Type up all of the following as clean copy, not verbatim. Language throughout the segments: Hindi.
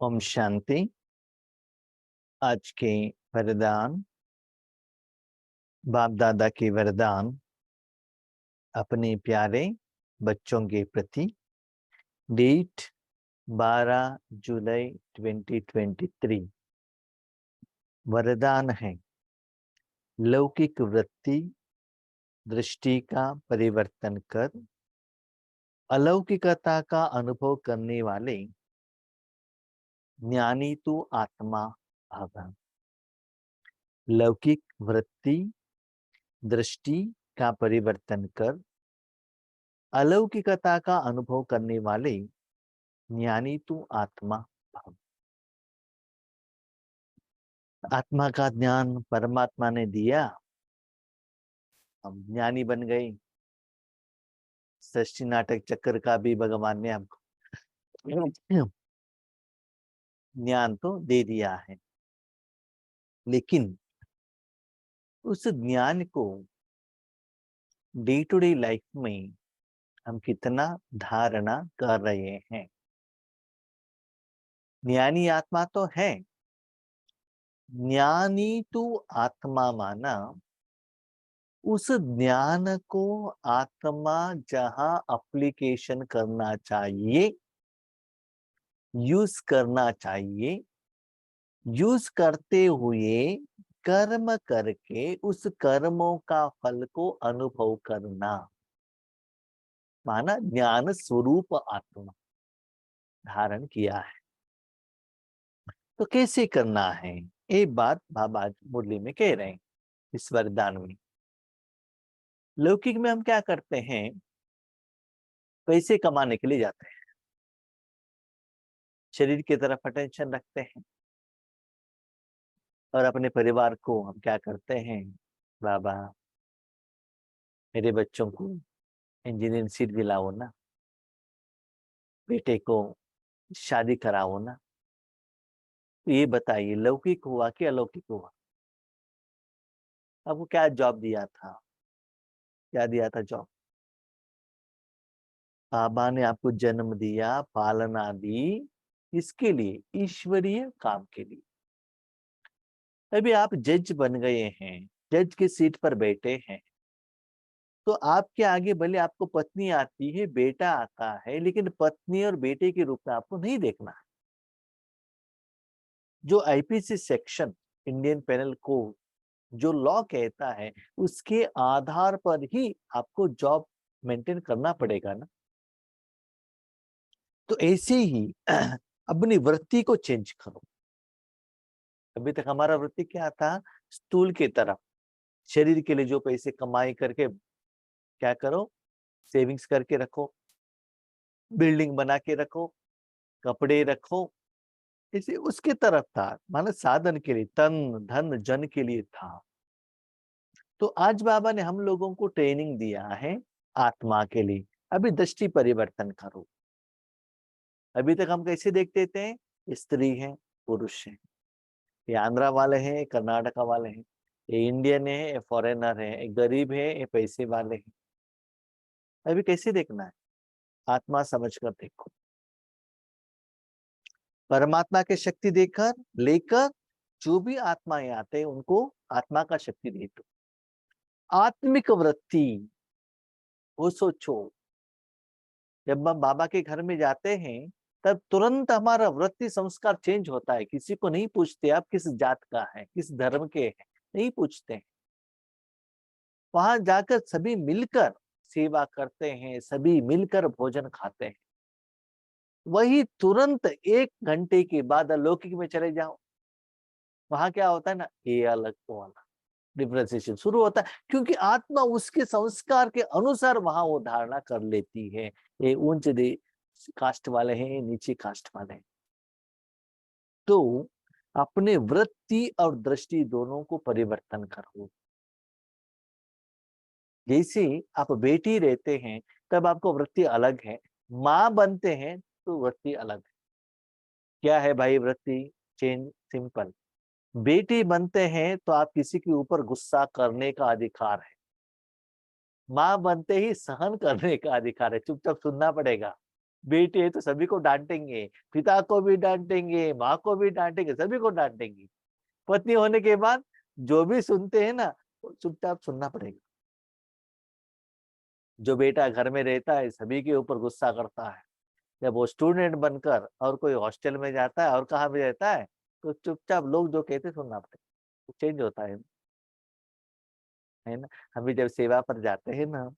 ओम शांति। आज के वरदान, बाप दादा के वरदान अपने प्यारे बच्चों के प्रति। डेट 12 जुलाई 2023। वरदान है, लौकिक वृत्ति दृष्टि का परिवर्तन कर अलौकिकता का अनुभव करने वाले ज्ञानी तू आत्मा भव। लौकिक वृत्ति दृष्टि का परिवर्तन कर अलौकिकता का अनुभव करने वाले ज्ञानी तू आत्मा भव। आत्मा का ज्ञान परमात्मा ने दिया, हम ज्ञानी बन गए। सृष्टि नाटक चक्र का भी भगवान ने हमको ज्ञान तो दे दिया है, लेकिन उस ज्ञान को डे टू डे लाइफ में हम कितना धारणा कर रहे हैं। ज्ञानी आत्मा तो है, ज्ञानी तू आत्मा माना उस ज्ञान को आत्मा जहां एप्लीकेशन करना चाहिए, यूज करना चाहिए, यूज करते हुए कर्म करके उस कर्मों का फल को अनुभव करना, माना ज्ञान स्वरूप आत्मा धारण किया है। तो कैसे करना है, एक बात बाबा मुरली में कह रहे हैं इस वरदान में। लौकिक में हम क्या करते हैं, पैसे कमाने के लिए जाते हैं, शरीर की तरफ अटेंशन रखते हैं और अपने परिवार को हम क्या करते हैं, बाबा मेरे बच्चों को इंजीनियरिंग सीट दिलाओ ना, बेटे को शादी कराओ ना। तो ये बताइए, लौकिक हुआ कि अलौकिक हुआ? आपको क्या जॉब दिया था, क्या दिया था जॉब? बाबा ने आपको जन्म दिया, पालना दी, इसके लिए, ईश्वरीय काम के लिए। अभी आप जज बन गए हैं, जज की सीट पर बैठे हैं, तो आपके आगे भले आपको पत्नी आती है, बेटा आता है, लेकिन पत्नी और बेटे के रूप में आपको नहीं देखना है। जो IPC section, Indian penal code, जो लॉ कहता है, उसके आधार पर ही आपको जॉब मेंटेन करना पड़ेगा ना। तो ऐसे ही अपनी वृत्ति को चेंज करो। अभी तक हमारा वृत्ति क्या था, स्थूल की तरफ, शरीर के लिए जो पैसे कमाई करके क्या करो, सेविंग्स करके रखो, बिल्डिंग बना के रखो, कपड़े रखो, इसे उसके तरफ था, माना साधन के लिए, तन धन जन के लिए था। तो आज बाबा ने हम लोगों को ट्रेनिंग दिया है आत्मा के लिए। अभी दृष्टि परिवर्तन करो। अभी तक हम कैसे देखते थे, स्त्री है, पुरुष है, ये आंध्रा वाले हैं, ये कर्नाटका वाले हैं, ये इंडियन है, ये फॉरेनर है, ये गरीब है, ये पैसे वाले हैं। अभी कैसे देखना है, आत्मा समझ कर देखो। परमात्मा के शक्ति देकर लेकर जो भी आत्माएं आते हैं उनको आत्मा का शक्ति दे दो। आत्मिक वृत्ति, वो सोचो, जब हम बाबा के घर में जाते हैं तब तुरंत हमारा वृत्ति संस्कार चेंज होता है। किसी को नहीं पूछते आप किस जात का है, किस धर्म के हैं, नहीं पूछते हैं। वहां जाकर सभी मिलकर सेवा करते हैं, सभी मिलकर भोजन खाते हैं। वही तुरंत 1 घंटे के बाद अलौकिक में चले जाओ, वहां क्या होता है ना, ये अलग वो अलग, डिफरेंशिएशन शुरू होता है, क्योंकि आत्मा उसके संस्कार के अनुसार वहां वो धारणा कर लेती है। ये ऊंच कास्ट वाले हैं, नीचे कास्ट वाले हैं। तो अपने वृत्ति और दृष्टि दोनों को परिवर्तन करो। जैसे आप बेटी रहते हैं तब आपको वृत्ति अलग है, माँ बनते हैं तो वृत्ति अलग है। क्या है भाई वृत्ति चेंज? सिंपल, बेटी बनते हैं तो आप किसी के ऊपर गुस्सा करने का अधिकार है, माँ बनते ही सहन करने का अधिकार है, चुपचाप सुनना पड़ेगा। बेटी है तो सभी को डांटेंगे, पिता को भी डांटेंगे, माँ को भी डांटेंगे, सभी को डांटेंगे। पत्नी होने के बाद जो भी सुनते हैं ना, वो चुपचाप सुनना पड़ेगा। जो बेटा घर में रहता है सभी के ऊपर गुस्सा करता है, जब वो स्टूडेंट बनकर और कोई हॉस्टल में जाता है और कहाँ भी रहता है, तो चुपचाप लोग जो कहते हैं सुनना पड़ेगा। तो चेंज होता है ना। हम भी जब सेवा पर जाते हैं ना,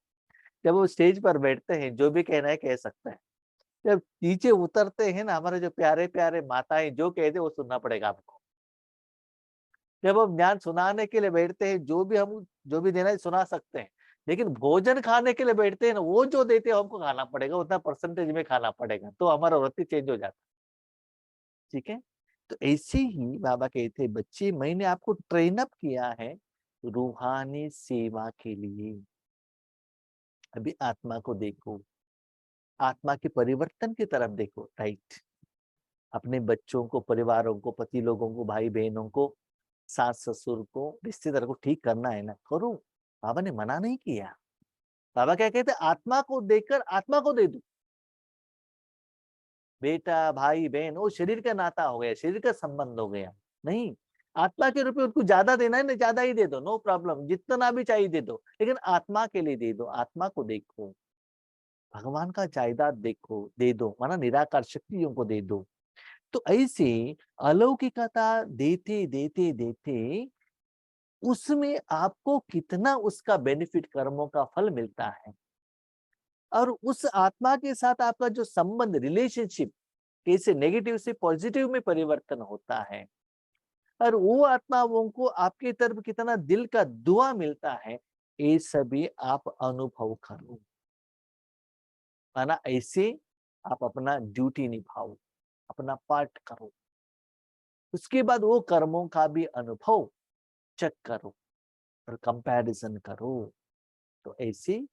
जब वो स्टेज पर बैठते हैं, जो भी कहना है कह सकते हैं। जब नीचे उतरते हैं ना, हमारे जो प्यारे प्यारे माताएं जो कहते वो सुनना पड़ेगा आपको। जब हम ज्ञान सुनाने के लिए बैठते हैं, जो भी देना है सुना सकते हैं, लेकिन भोजन खाने के लिए बैठते हैं ना, वो जो देते हैं हमको खाना पड़ेगा, उतना परसेंटेज में खाना पड़ेगा, तो हमारा वृत्ति चेंज हो जाता है। ठीक है। तो ऐसे ही बाबा कहते हैं, बच्चे मैंने आपको ट्रेन अप किया है रूहानी सेवा के लिए। अभी आत्मा को देखो, आत्मा के परिवर्तन की तरफ देखो। राइट। अपने बच्चों को, परिवारों को, पति लोगों को, भाई बहनों को, सास ससुर को, रिश्तेदार को ठीक करना है ना, करो। बाबा ने मना नहीं किया। बाबा क्या कहते, आत्मा को देकर आत्मा को दे दो। बेटा भाई बहन वो शरीर का नाता हो गया, शरीर का संबंध हो गया। नहीं, आत्मा के रूप में उनको ज्यादा देना है ना, ज्यादा ही दे दो, नो प्रॉब्लम, जितना भी चाहिए दे दो, लेकिन आत्मा के लिए दे दो। आत्मा को देखो, भगवान का जायदाद देखो, दे दो, माना निराकार शक्तियों को दे दो। तो ऐसे अलौकिकता देते देते देते उसमें आपको कितना उसका बेनिफिट, कर्मों का फल मिलता है, और उस आत्मा के साथ आपका जो संबंध, रिलेशनशिप कैसे नेगेटिव से पॉजिटिव में परिवर्तन होता है, और वो आत्माओं को आपके तरफ कितना दिल का दुआ मिलता है, ये सभी आप अनुभव करो। माना ऐसे आप अपना ड्यूटी निभाओ, अपना पार्ट करो, उसके बाद वो कर्मों का भी अनुभव चेक करो और कंपैरिजन करो। तो ऐसे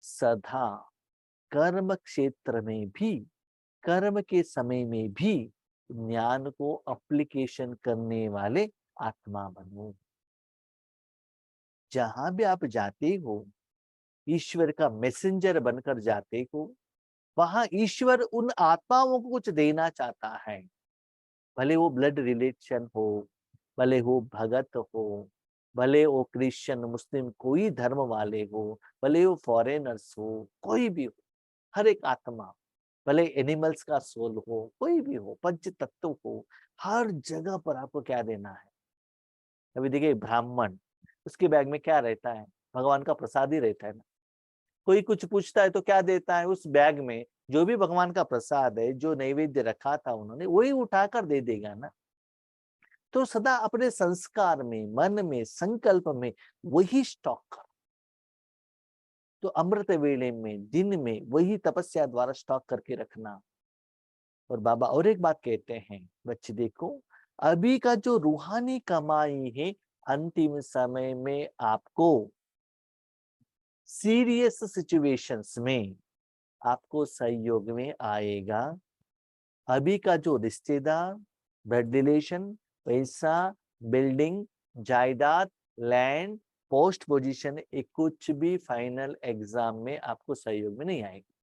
सदा कर्म क्षेत्र में भी, कर्म के समय में भी ज्ञान को अप्लीकेशन करने वाले आत्मा बनो। जहां भी आप जाते हो, ईश्वर का मैसेंजर बनकर जाते हो, वहां ईश्वर उन आत्माओं को कुछ देना चाहता है। भले वो ब्लड रिलेशन हो, भले वो भगत हो, भले वो क्रिश्चियन मुस्लिम कोई धर्म वाले हो, भले वो फॉरेनर्स हो, कोई भी हो, हर एक आत्मा, भले एनिमल्स का सोल हो, कोई भी हो, पंच तत्व हो, हर जगह पर आपको क्या देना है। अभी देखिए ब्राह्मण, उसके बैग में क्या रहता है, भगवान का प्रसाद ही रहता है ना। कोई कुछ पूछता है तो क्या देता है उस बैग में, जो भी भगवान का प्रसाद है, जो नैवेद्य रखा था उन्होंने, वही उठाकर दे देगा ना। तो सदा अपने संस्कार में, मन में, संकल्प में वही स्टॉक करो। तो अमृत वेले में, दिन में वही तपस्या द्वारा स्टॉक करके रखना। और बाबा और एक बात कहते हैं, बच्चे देखो, अभी का जो रूहानी कमाई है, अंतिम समय में आपको सीरियस सिचुएशंस में आपको सहयोग में आएगा। अभी का जो रिश्तेदार, ब्लड रिलेशन, पैसा, बिल्डिंग, जायदाद, लैंड, पोस्ट पोजीशन, एक कुछ भी फाइनल एग्जाम में आपको सहयोग में नहीं आएगा।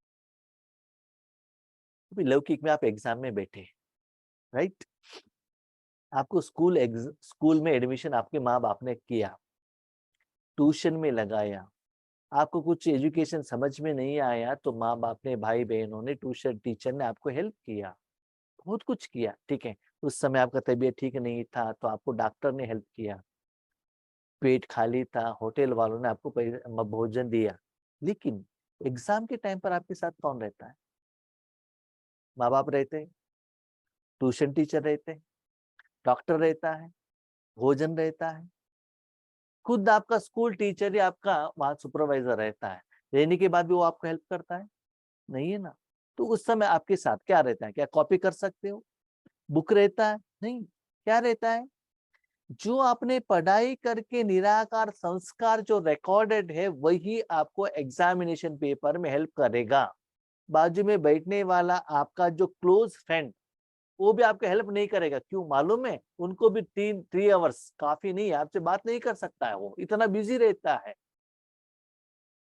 अभी लौकिक में आप एग्जाम में बैठे, राइट। आपको स्कूल में एडमिशन आपके माँ बाप ने किया, ट्यूशन में लगाया, आपको कुछ एजुकेशन समझ में नहीं आया तो माँ बाप ने, भाई बहनों ने, ट्यूशन टीचर ने आपको हेल्प किया, बहुत कुछ किया। ठीक है, उस समय आपका तबीयत ठीक नहीं था तो आपको डॉक्टर ने हेल्प किया, पेट खाली था, होटल वालों ने आपको भोजन दिया। लेकिन एग्जाम के टाइम पर आपके साथ कौन रहता है? माँ बाप रहते हैं, ट्यूशन टीचर रहते हैं, डॉक्टर रहता है, भोजन रहता है, खुद आपका स्कूल टीचर या आपका वहां सुपरवाइजर रहता है। रहने के बाद भी वो आपको हेल्प करता है? नहीं है ना। तो उस समय आपके साथ क्या रहता है? क्या कॉपी कर सकते हो? बुक रहता है? नहीं। क्या रहता है? जो आपने पढ़ाई करके निराकार संस्कार जो रिकॉर्डेड है, वही आपको एग्जामिनेशन पेपर में हेल्प करेगा। बाजू में बैठने वाला आपका जो क्लोज फ्रेंड, वो भी आपको हेल्प नहीं करेगा। क्यों मालूम है? उनको भी 3 आवर्स काफी नहीं है, आपसे बात नहीं कर सकता है, वो इतना बिजी रहता है।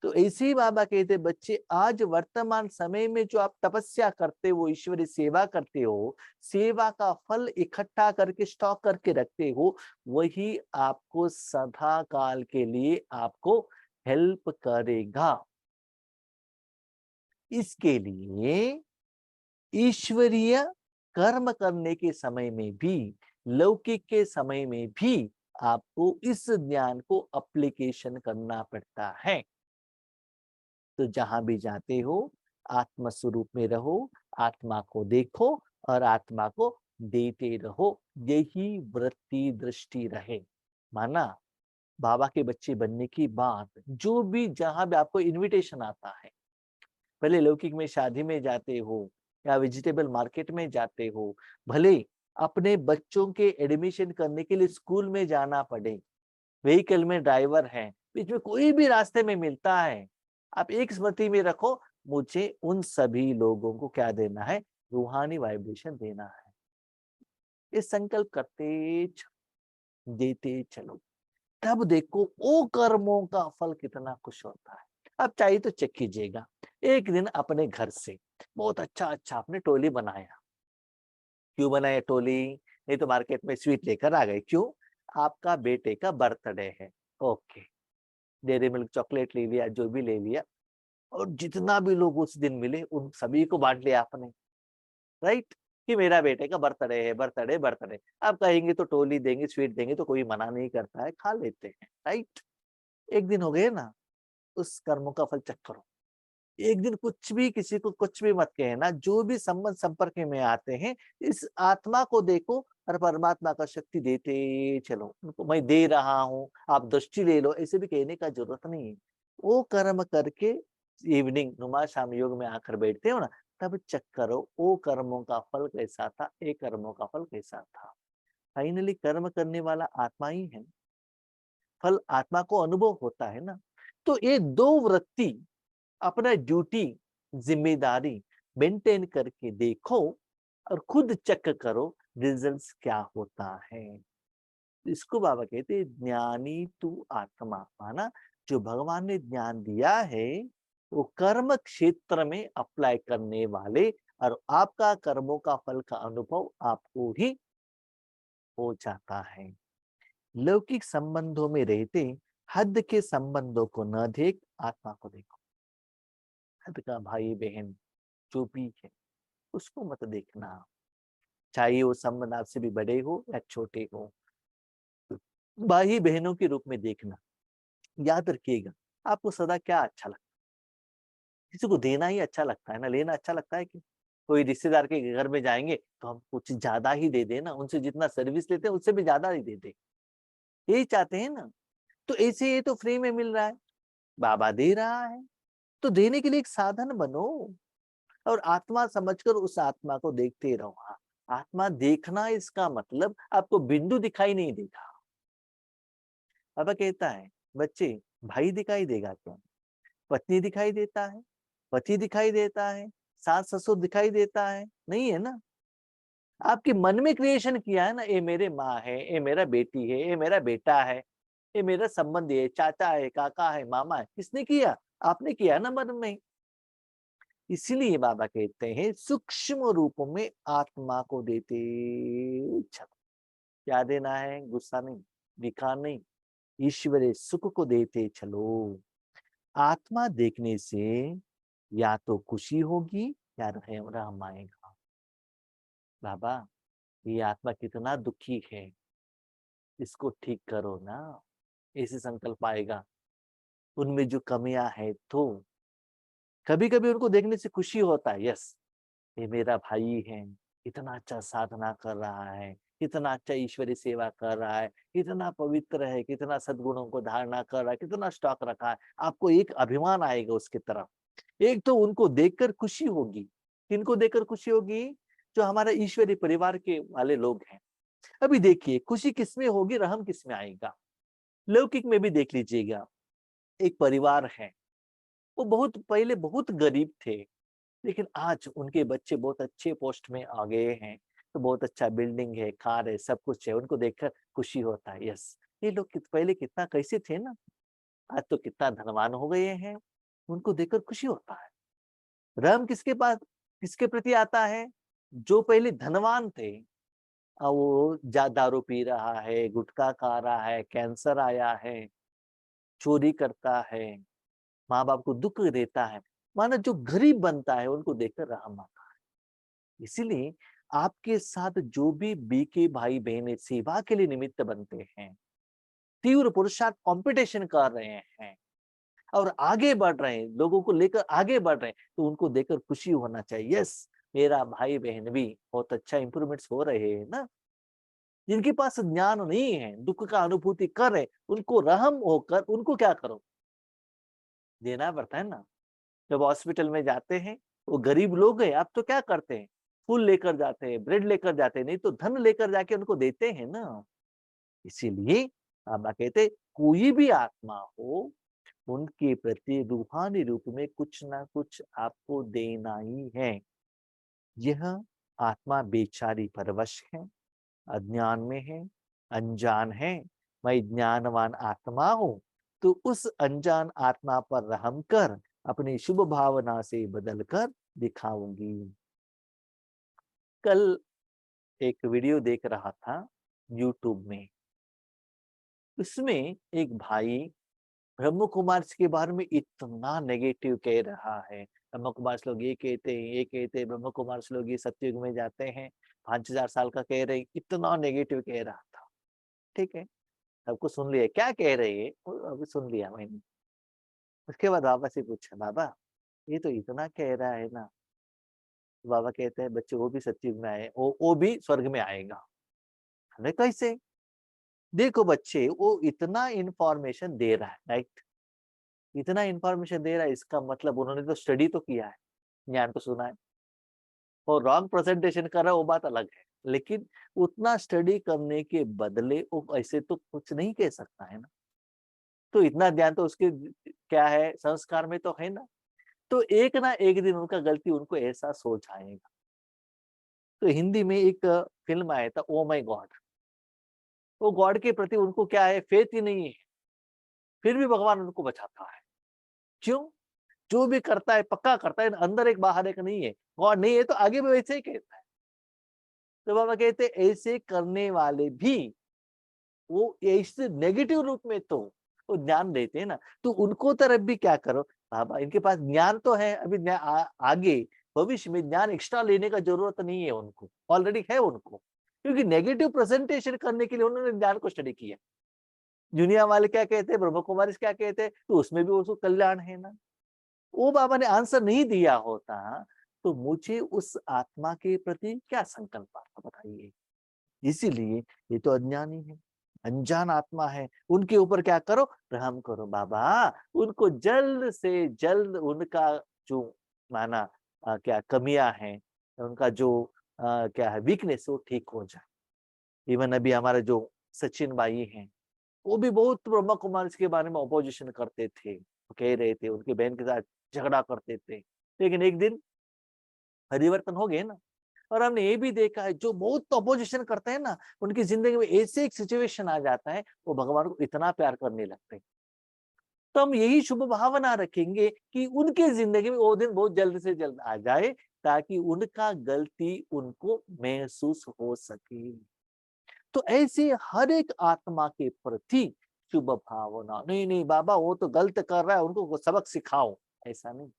तो ऐसे ही बाबा कहते बच्चे आज वर्तमान समय में जो आप तपस्या करते हो, ईश्वरीय सेवा करते हो, सेवा का फल इकट्ठा करके स्टॉक करके रखते हो, वही आपको सदा काल के लिए आपको हेल्प करेगा। इसके लिए ईश्वरीय कर्म करने के समय में भी, लौकिक के समय में भी आपको इस ज्ञान को अप्लीकेशन करना पड़ता है। तो जहां भी जाते हो आत्म स्वरूप में रहो, आत्मा को देखो और आत्मा को देते रहो, यही वृत्ति दृष्टि रहे। माना बाबा के बच्चे बनने की बात, जो भी जहां भी आपको इनविटेशन आता है, भले लौकिक में शादी में जाते हो या वेजिटेबल मार्केट में जाते हो, भले अपने बच्चों के एडमिशन करने के लिए स्कूल में जाना पड़े, व्हीकल में ड्राइवर है, बीच में कोई भी रास्ते में मिलता है, आप एक स्मृति में रखो, मुझे उन सभी लोगों को क्या देना है, रूहानी वाइब्रेशन देना है। ये संकल्प करते देते चलो, तब देखो वो कर्मों का फल कितना खुश होता है। अब चाहिए तो चेक कीजिएगा, एक दिन अपने घर से बहुत अच्छा अच्छा आपने टोली बनाया। क्यों बनाया टोली? नहीं तो मार्केट में स्वीट लेकर आ गए। क्यों? आपका बेटे का बर्थडे है। ओके, डेयरी मिल्क चॉकलेट ले लिया, जो भी ले लिया, और जितना भी लोग उस दिन मिले उन सभी को बांट लिया आपने, राइट? कि मेरा बेटे का बर्थडे है, बर्थडे बर्थडे। आप कहेंगे तो टोली देंगे, स्वीट देंगे, तो कोई मना नहीं करता है, खा लेते हैं, राइट? एक दिन हो गए ना, उस कर्मों का फल चेक करो। एक दिन कुछ भी किसी को कुछ भी मत कहना, जो भी संबंध संपर्क में आते हैं, इस आत्मा को देखो और परमात्मा का शक्ति देते चलो। उनको मैं दे रहा हूँ, आप दृष्टि ले लो, ऐसे भी कहने का जरूरत नहीं है। वो कर्म करके इवनिंग नुमा शाम योग में आकर बैठते हो ना, तब चेक करो वो कर्मों का फल कैसा था, ये कर्मों का फल कैसा था। फाइनली कर्म करने वाला आत्मा ही है, फल आत्मा को अनुभव होता है ना। तो ये दो वृत्ति, अपना ड्यूटी, जिम्मेदारी मेंटेन करके देखो और खुद चेक करो रिजल्ट्स क्या होता है। इसको बाबा कहते हैं ज्ञानी तू आत्मा। माना जो भगवान ने ज्ञान दिया है वो कर्म क्षेत्र में अप्लाई करने वाले, और आपका कर्मों का फल का अनुभव आपको ही हो जाता है। लौकिक संबंधों में रहते हद के संबंधों को न देख, आत्मा को देखो। हद का भाई बहन जो भी है उसको मत देखना, चाहे वो संबंध आपसे भी बड़े हो या छोटे हो। भाई बहनों के रूप में देखना। याद रखिएगा, आपको सदा क्या अच्छा लगता है? किसी को देना ही अच्छा लगता है ना, लेना अच्छा लगता है कि? कोई रिश्तेदार के घर में जाएंगे तो हम कुछ ज्यादा ही दे देना, उनसे जितना सर्विस लेते हैं उससे भी ज्यादा ही दे दे, यही चाहते हैं ना। तो ऐसे ये तो फ्री में मिल रहा है, बाबा दे रहा है, तो देने के लिए एक साधन बनो और आत्मा समझकर उस आत्मा को देखते रहो। हाँ, आत्मा देखना इसका मतलब आपको बिंदु दिखाई नहीं देगा। बाबा कहता है बच्चे, भाई दिखाई देगा क्या? पत्नी दिखाई देता है, पति दिखाई देता है, सास ससुर दिखाई देता है? नहीं है ना। आपके मन में क्रिएशन किया है ना, ये मेरे माँ है, ये मेरा बेटी है, ये मेरा बेटा है, ये मेरा संबंधी है, चाचा है, काका है, मामा है। किसने किया? आपने किया ना मन में। इसीलिए बाबा कहते हैं सूक्ष्म रूप में आत्मा को देते चलो। क्या देना है? गुस्सा नहीं, विकार नहीं, ईश्वरीय सुख को देते चलो। आत्मा देखने से या तो खुशी होगी या रहम आएगा। बाबा ये आत्मा कितना दुखी है, इसको ठीक करो ना, ऐसे संकल्प आएगा। उनमें जो कमियां है तो कभी कभी उनको देखने से खुशी होता है, यस ये मेरा भाई है, इतना अच्छा साधना कर रहा है, इतना अच्छा ईश्वरी सेवा कर रहा है, इतना पवित्र है, कितना सद्गुणों को धारणा कर रहा है, कितना स्टॉक रखा है। आपको एक अभिमान आएगा उसकी तरफ। एक तो उनको देखकर खुशी होगी। किनको देखकर खुशी होगी? जो हमारा ईश्वरी परिवार के वाले लोग हैं। अभी देखिए खुशी किसमें होगी, रहम किसमें आएगा? लौकिक में भी देख लीजिएगा, एक परिवार है, वो बहुत पहले बहुत गरीब थे, लेकिन आज उनके बच्चे बहुत अच्छे पोस्ट में आ गए हैं, तो बहुत अच्छा बिल्डिंग है, कार है, सब कुछ है, उनको देखकर खुशी होता है। यस, ये लोग पहले कितना कैसे थे ना, आज तो कितना धनवान हो गए हैं। उनको देखकर खुशी होता है। रहम किसके प्रति आता है? जो पहले धनवान थे, वो दारू पी रहा है, गुटखा खा रहा है, कैंसर आया है, चोरी करता है, माँ बाप को दुख देता है, माना जो गरीब बनता है उनको देखकर रहम आता है। इसीलिए आपके साथ जो भी बीके भाई बहने सेवा के लिए निमित्त बनते हैं, तीव्र पुरुषार्थ कंपटीशन कर रहे हैं और आगे बढ़ रहे हैं, लोगों को लेकर आगे बढ़ रहे हैं, तो उनको देखकर खुशी होना चाहिए। यस, मेरा भाई बहन भी बहुत अच्छा इंप्रूवमेंट्स हो रहे हैं ना। जिनके पास ज्ञान नहीं है, दुख का अनुभूति कर रहे, उनको रहम होकर उनको क्या करो, देना पड़ता है ना। जब हॉस्पिटल में जाते हैं, वो गरीब लोग हैं, आप तो क्या करते हैं, फूल लेकर जाते हैं, ब्रेड लेकर जाते हैं, नहीं तो धन लेकर जाके उनको देते हैं ना। इसीलिए बाबा कहते कोई भी आत्मा हो, उनके प्रति रूहानी रूप में कुछ ना कुछ आपको देना ही है। यह आत्मा बेचारी परवश है, अज्ञान में है, अनजान है। मैं ज्ञानवान आत्मा हूं, तो उस अनजान आत्मा पर रहम कर अपनी शुभ भावना से बदलकर दिखाऊंगी। कल एक वीडियो देख रहा था यूट्यूब में, उसमें एक भाई ब्रह्म कुमार्स के बारे में इतना नेगेटिव कह रहा है। ब्रह्म कुमार्स लोग ये कहते हैं, ये कहते हैं, ब्रह्म कुमार्स लोग ये सत्युग में जाते हैं, 5000 साल का कह रहे, इतना नेगेटिव कह रहा था। ठीक है, सबको सुन लिया क्या कह रहे हैं, अभी सुन लिया मैंने। उसके बाद बाबा से पूछा, बाबा ये तो इतना कह रहा है ना। तो बाबा कहते हैं बच्चे वो भी सत्युग में आए, वो भी स्वर्ग में आएगा। अरे कैसे? देखो बच्चे, वो इतना इंफॉर्मेशन दे रहा है, राइट, इतना इंफॉर्मेशन दे रहा है, इसका मतलब उन्होंने तो स्टडी तो किया है, ज्ञान तो सुना है। और रॉन्ग प्रेजेंटेशन कर रहा है वो बात अलग है, लेकिन उतना स्टडी करने के बदले वो ऐसे तो कुछ नहीं कह सकता है ना। तो इतना ध्यान तो उसके क्या है, संस्कार में तो है ना। तो एक ना एक दिन उनका गलती उनको एहसास हो जाएगा। तो हिंदी में एक फिल्म आया था, ओ माय गॉड। वो गॉड के प्रति उनको क्या है, फेथ ही नहीं है, फिर भी भगवान उनको बचाता है। क्यों? जो भी करता है पक्का करता है, अंदर एक बाहर एक नहीं है। गॉड नहीं है तो आगे भी वैसे ही कहता है। तो बाबा कहते ऐसे करने वाले भी वो ऐसे नेगेटिव रूप में तो वो ज्ञान देते हैं ना, तो उनको तरफ भी क्या करो, बाबा इनके पास ज्ञान तो है, अभी आगे भविष्य में ज्ञान एक्स्ट्रा लेने का जरूरत नहीं है उनको, ऑलरेडी है उनको, क्योंकि नेगेटिव प्रेजेंटेशन करने के लिए उन्होंने ज्ञान को स्टडी किया। दुनिया वाले क्या कहते हैं, ब्रह्म कुमारी क्या कहते हैं, तो उसमें भी उसको कल्याण है ना। वो बाबा ने आंसर नहीं दिया होता तो मुझे उस आत्मा के प्रति क्या संकल्प आता, बताइए। इसीलिए ये तो अज्ञानी है, अनजान आत्मा है, उनके ऊपर क्या करो, रहम करो बाबा। उनको जल्द से जल्द उनका जो माना क्या कमियां हैं, उनका जो क्या है वीकनेस, वो ठीक हो जाए। इवन अभी हमारे जो सचिन भाई हैं, वो भी बहुत ब्रह्मा कुमारी के बारे में अपोजिशन करते थे, कह रहे थे, उनकी बहन के साथ झगड़ा करते थे, लेकिन एक दिन परिवर्तन हो गए ना। और हमने ये भी देखा है, जो बहुत अपोजिशन करते हैं ना, उनकी जिंदगी में ऐसे एक सिचुएशन आ जाता है, वो भगवान को इतना प्यार करने लगते हैं। तो हम यही शुभ भावना रखेंगे कि उनके जिंदगी में वो दिन बहुत जल्द से जल्द आ जाए, ताकि उनका गलती उनको महसूस हो सके। तो ऐसे हर एक आत्मा के प्रति शुभ भावना, नहीं नहीं बाबा वो तो गलत कर रहा है, उनको सबक सिखाओ, ऐसा नहीं,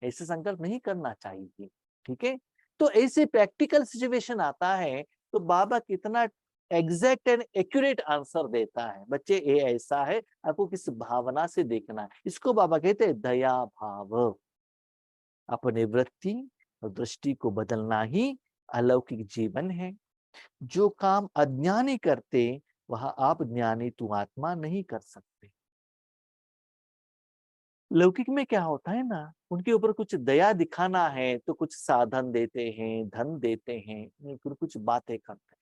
ऐसे संकल्प नहीं करना चाहिए। ठीक है, तो ऐसे प्रैक्टिकल सिचुएशन आता है तो बाबा कितना एग्जैक्ट एंड एक्यूरेट आंसर देता है, बच्चे ये ऐसा है, आपको किस भावना से देखना है। इसको बाबा कहते हैं दया भाव। अपने वृत्ति और दृष्टि को बदलना ही अलौकिक जीवन है। जो काम अज्ञानी करते वह आप ज्ञानी तू आत्मा नहीं कर सकते। लौकिक में क्या होता है ना, उनके ऊपर कुछ दया दिखाना है तो कुछ साधन देते हैं, धन देते हैं, फिर कुछ बातें करते हैं।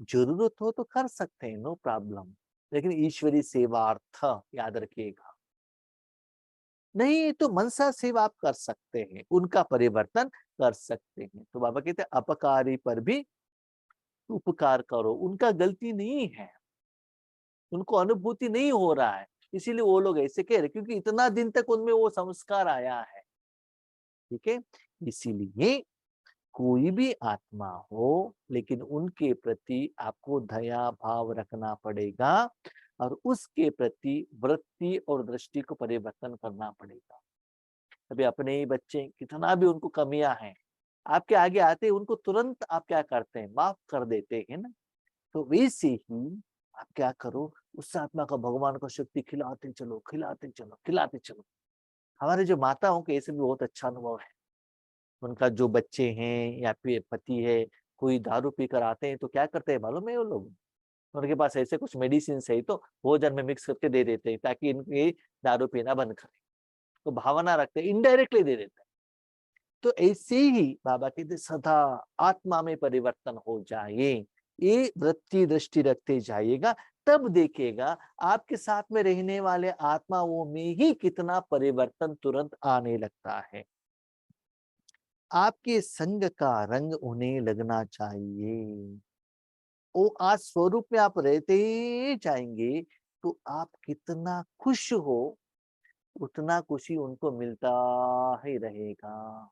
जरूरत हो तो कर सकते हैं, नो प्रॉब्लम, लेकिन ईश्वरी सेवार्थ याद रखिएगा। नहीं तो मनसा सेवा आप कर सकते हैं, उनका परिवर्तन कर सकते हैं। तो बाबा कहते हैं अपकारी पर भी उपकार करो, उनका गलती नहीं है, उनको अनुभूति नहीं हो रहा है, इसीलिए वो लोग ऐसे कह रहे, क्योंकि इतना दिन तक उनमें वो संस्कार आया है। ठीक है, इसीलिए कोई भी आत्मा हो, लेकिन उनके प्रति आपको दया भाव रखना पड़ेगा और उसके प्रति वृत्ति और दृष्टि को परिवर्तन करना पड़ेगा। अभी अपने ही बच्चे, कितना भी उनको कमियां हैं, आपके आगे आते ही उनको तुरंत आप क्या करते हैं, माफ कर देते हैं ना। तो वैसे ही आप क्या करो, उस आत्मा का भगवान का शक्ति खिलाते चलो, खिलाते चलो, खिलाते चलो। हमारे जो माताओं के ऐसे भी बहुत अच्छा अनुभव है। उनका जो बच्चे हैं या फिर पति है, कोई दारू पीकर आते हैं तो क्या करते हैं मालूम है वो लोग, उनके पास ऐसे कुछ मेडिसिन है तो भोजन में मिक्स करके दे देते हैं ताकि इनके दारू पीना बंद करें। तो भावना रखते हैं, इनडायरेक्टली दे देते हैं। तो ऐसे ही बाबा कहते सदा आत्मा में परिवर्तन हो जाए, ये वृत्ति दृष्टि रखते जाइएगा, तब देखेगा आपके साथ में रहने वाले आत्माओं में ही कितना परिवर्तन तुरंत आने लगता है। आपके संग का रंग उन्हें लगना चाहिए। वो आज स्वरूप में आप रहते ही जाएंगे तो आप कितना खुश हो, उतना खुशी उनको मिलता ही रहेगा।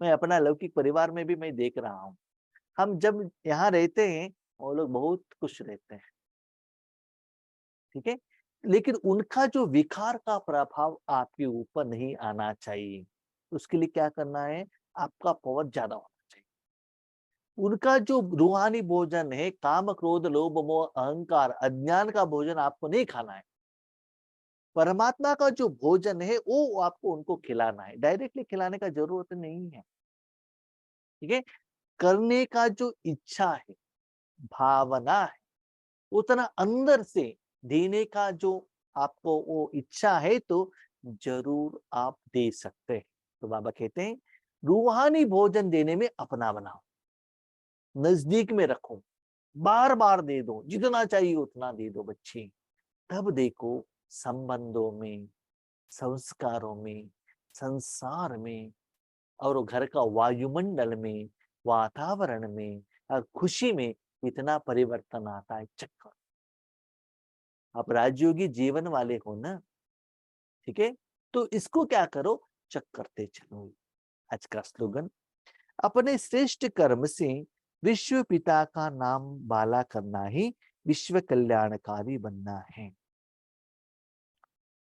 मैं अपना लौकिक परिवार में भी मैं देख रहा हूँ, हम जब यहाँ रहते हैं वो लोग बहुत खुश रहते हैं। ठीक है, लेकिन उनका जो विकार का प्रभाव आपके ऊपर नहीं आना चाहिए। उसके लिए क्या करना है, आपका पावर ज्यादा होना चाहिए। उनका जो रूहानी भोजन है, काम क्रोध लोभ मोह अहंकार अज्ञान का भोजन आपको नहीं खाना है। परमात्मा का जो भोजन है वो आपको उनको खिलाना है। डायरेक्टली खिलाने का जरूरत नहीं है। ठीक है, करने का जो इच्छा है, भावना है, उतना अंदर से देने का जो आपको वो इच्छा है तो जरूर आप दे सकते हैं। तो बाबा कहते हैं रूहानी भोजन देने में अपना बनाओ, नजदीक में रखो, बार बार दे दो, जितना चाहिए उतना दे दो बच्चे। तब देखो संबंधों में, संस्कारों में, संसार में और घर का वायुमंडल में, वातावरण में और खुशी में इतना परिवर्तन आता है। चक्कर, आप राजयोगी जीवन वाले हो ना, ठीक है, तो इसको क्या करो, चक करते चलो। आज का स्लोगन, अपने श्रेष्ठ कर्म से विश्व पिता का नाम बाला करना ही विश्व कल्याणकारी बनना है।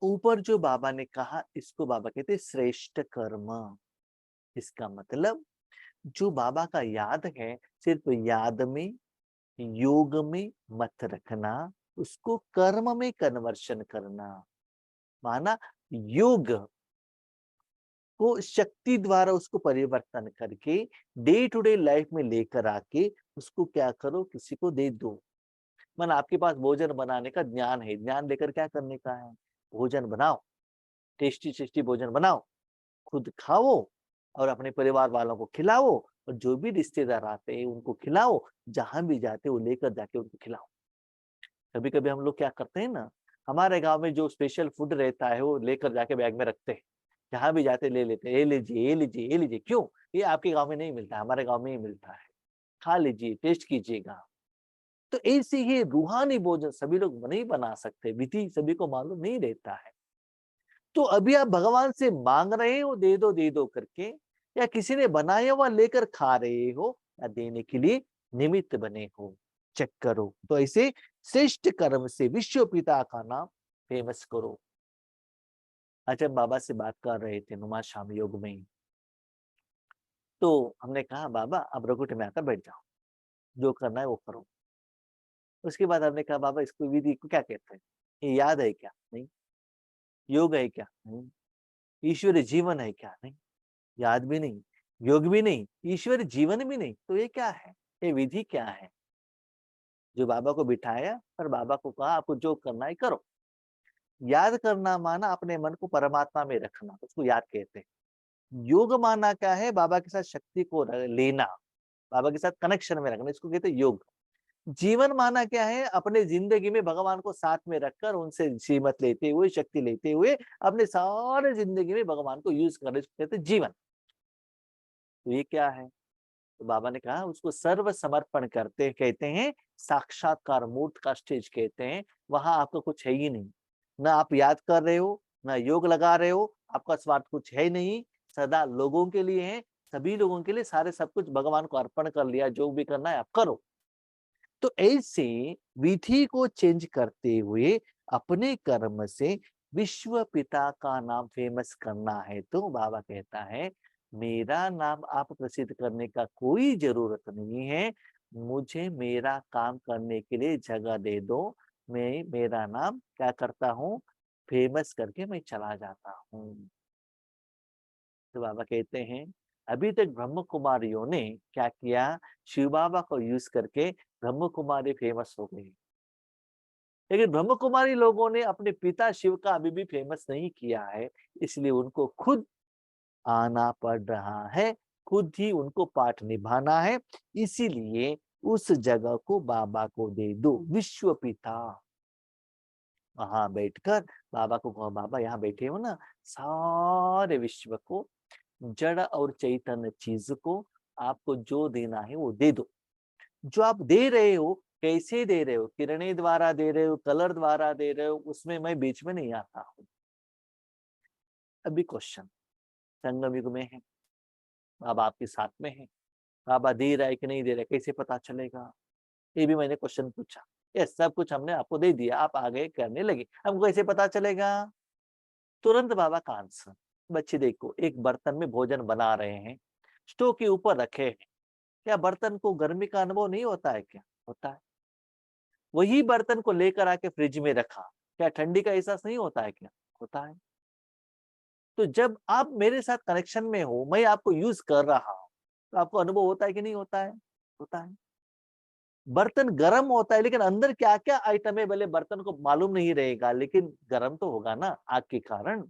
ऊपर जो बाबा ने कहा इसको बाबा कहते श्रेष्ठ कर्म। इसका मतलब जो बाबा का याद है सिर्फ याद में, योग में मत रखना, उसको कर्म में कन्वर्शन करना। माना योग को शक्ति द्वारा उसको परिवर्तन करके डे टू डे लाइफ में लेकर आके उसको क्या करो, किसी को दे दो। मन आपके पास भोजन बनाने का ज्ञान है, ज्ञान लेकर क्या करने का है, भोजन बनाओ, टेस्टी टेस्टी भोजन बनाओ, खुद खाओ और अपने परिवार वालों को खिलाओ, और जो भी रिश्तेदार आते हैं उनको खिलाओ, जहां भी जाते वो लेकर जाके उनको खिलाओ। कभी कभी हम लोग क्या करते हैं ना, हमारे गांव में जो स्पेशल फूड रहता है वो लेकर जाके बैग में रखते हैं, जहां भी जाते ले लेते हैं, ये लीजिए ये लीजिए ये लीजिए। क्यों, ये आपके गांव में नहीं मिलता, हमारे गांव में ही मिलता है, खा लीजिए, टेस्ट कीजिएगा। तो ऐसे ही रूहानी भोजन सभी लोग नहीं बना सकते, विधि सभी को मालूम नहीं रहता है। तो अभी आप भगवान से मांग रहे हो दे दो करके, या किसी ने बनाया हुआ लेकर खा रहे हो, या देने के लिए निमित्त बने हो, चेक करो। तो ऐसे श्रेष्ठ कर्म से विश्व पिता का नाम फेमस करो। आज हम बाबा से बात कर रहे थे नुमा शाम योग में, तो हमने कहा बाबा अब रघुट में आकर बैठ जाओ, जो करना है वो करो। उसके बाद हमने कहा बाबा इसको विधि को क्या कहते हैं, ये याद है क्या, नहीं। योग है क्या, नहीं। ईश्वरी जीवन है क्या, नहीं। याद भी नहीं, योग भी नहीं, ईश्वरी जीवन भी नहीं, तो ये क्या है, ये विधि क्या है। जो बाबा को बिठाया और बाबा को कहा आपको जो करना है करो। याद करना माना अपने मन को परमात्मा में रखना, उसको याद कहते हैं। योग माना क्या है, बाबा के साथ शक्ति को लेना, बाबा के साथ कनेक्शन में रखना, इसको कहते हैं योग। जीवन माना क्या है, अपने जिंदगी में भगवान को साथ में रखकर उनसे श्रीमत लेते हुए, शक्ति लेते हुए अपने सारे जिंदगी में भगवान को यूज करना, इसको कहते हैं जीवन। तो ये क्या है, तो बाबा ने कहा उसको सर्व समर्पण करते कहते हैं, साक्षात्कार मूर्त का स्टेज कहते हैं। वहां आपका कुछ है ही नहीं, ना आप याद कर रहे हो, ना योग लगा रहे हो, आपका स्वार्थ कुछ है नहीं, सदा लोगों के लिए है, सभी लोगों के लिए सारे सब कुछ भगवान को अर्पण कर लिया, जो भी करना है आप करो। तो ऐसे विधि को चेंज करते हुए अपने कर्म से विश्व पिता का नाम फेमस करना है, तो बाबा कहता है मेरा नाम आप प्रसिद्ध करने का कोई जरूरत नहीं है, मुझे मेरा काम करने के लिए जगह दे दो, मैं मेरा नाम क्या करता हूँ, फेमस करके मैं चला जाता हूँ। तो बाबा कहते हैं अभी तक ब्रह्म कुमारियों ने क्या किया, शिव बाबा को यूज करके ब्रह्म कुमारी फेमस हो गई, लेकिन ब्रह्म कुमारी लोगों ने अपने पिता शिव का अभी भी फेमस नहीं किया है, इसलिए उनको खुद आना पड़ रहा है, खुद ही उनको पाठ निभाना है। इसीलिए उस जगह को बाबा को दे दो, विश्व पिता। वहां बैठकर बाबा को कहो बाबा यहाँ बैठे हो ना, सारे विश्व को, जड़ और चैतन्य चीज को आपको जो देना है वो दे दो। जो आप दे रहे हो कैसे दे रहे हो, किरणें द्वारा दे रहे हो, कलर द्वारा दे रहे हो, उसमें मैं बीच में नहीं आता हूँ। अभी क्वेश्चन, संगम युग में है, बाबा आपके साथ में है, बाबा दे रहा है कि नहीं दे रहा है कैसे पता चलेगा, ये भी मैंने क्वेश्चन पूछा। ये सब कुछ हमने आपको दे दिया, आप आगे करने लगे, हमको कैसे पता चलेगा? तुरंत बाबा का आंसर, बच्चे देखो एक बर्तन में भोजन बना रहे हैं, स्टोव के ऊपर रखे हैं, क्या बर्तन को गर्मी का अनुभव नहीं होता है क्या? होता है। वही बर्तन को लेकर आके फ्रिज में रखा, क्या ठंडी का एहसास नहीं होता है क्या? होता है। तो जब आप मेरे साथ कनेक्शन में हो, मैं आपको यूज कर रहा हूं, तो आपको अनुभव होता है कि नहीं होता है? होता है। बर्तन गर्म होता है, लेकिन अंदर क्या क्या आइटम है भले बर्तन को मालूम नहीं रहेगा, लेकिन गर्म तो होगा ना आग के कारण।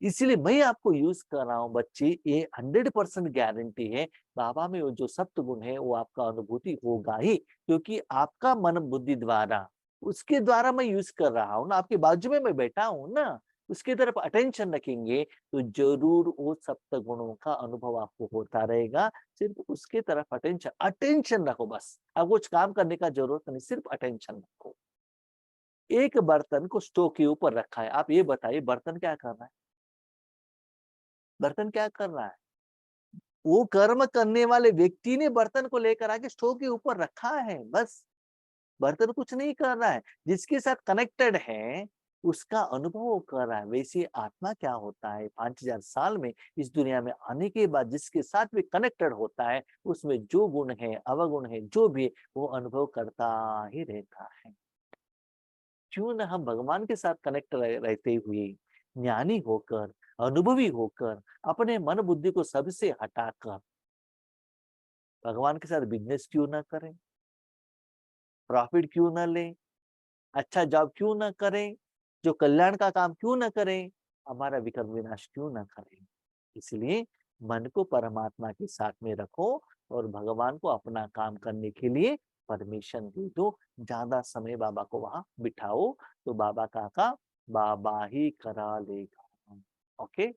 इसीलिए मैं आपको यूज कर रहा हूँ बच्चे, ये 100% गारंटी है, बाबा में वो जो सप्त गुण है वो आपका अनुभूति होगा ही, क्योंकि आपका मन बुद्धि द्वारा, उसके द्वारा मैं यूज कर रहा हूँ ना, आपके बाजू में मैं बैठा हूँ ना, उसकी तरफ अटेंशन रखेंगे तो जरूर वो सप्त गुणों का अनुभव आपको होता रहेगा। सिर्फ उसके तरफ अटेंशन अटेंशन रखो, बस अब कुछ काम करने का जरूरत नहीं, सिर्फ अटेंशन रखो। एक बर्तन को स्टोव के ऊपर रखा है, आप ये बताइए बर्तन क्या कर रहा है? बर्तन क्या कर रहा है? वो कर्म करने वाले व्यक्ति ने बर्तन को लेकर आके स्टोव के ऊपर रखा है, बस। बर्तन कुछ नहीं कर रहा है, जिसके साथ कनेक्टेड है उसका अनुभव वो कर रहा है। वैसे आत्मा क्या होता है, 5000 साल में इस दुनिया में आने के बाद जिसके साथ भी कनेक्टेड होता है, उसमें जो गुण है अवगुण है जो भी, वो अनुभव करता ही रहता है। क्यों ना हम भगवान के साथ कनेक्ट रहते हुए, ज्ञानी होकर, अनुभवी होकर, अपने मन बुद्धि को सबसे हटाकर भगवान के साथ बिजनेस क्यों ना करें, प्रॉफिट क्यों ना लें, अच्छा जॉब क्यों ना करें, जो कल्याण का काम क्यों ना करें, हमारा विकर्म विनाश क्यों ना करें। इसलिए मन को परमात्मा के साथ में रखो और भगवान को अपना काम करने के लिए परमिशन दे दो। ज्यादा समय बाबा को वहां बिठाओ तो बाबा का काम बाबा ही करा लेगा। ओके।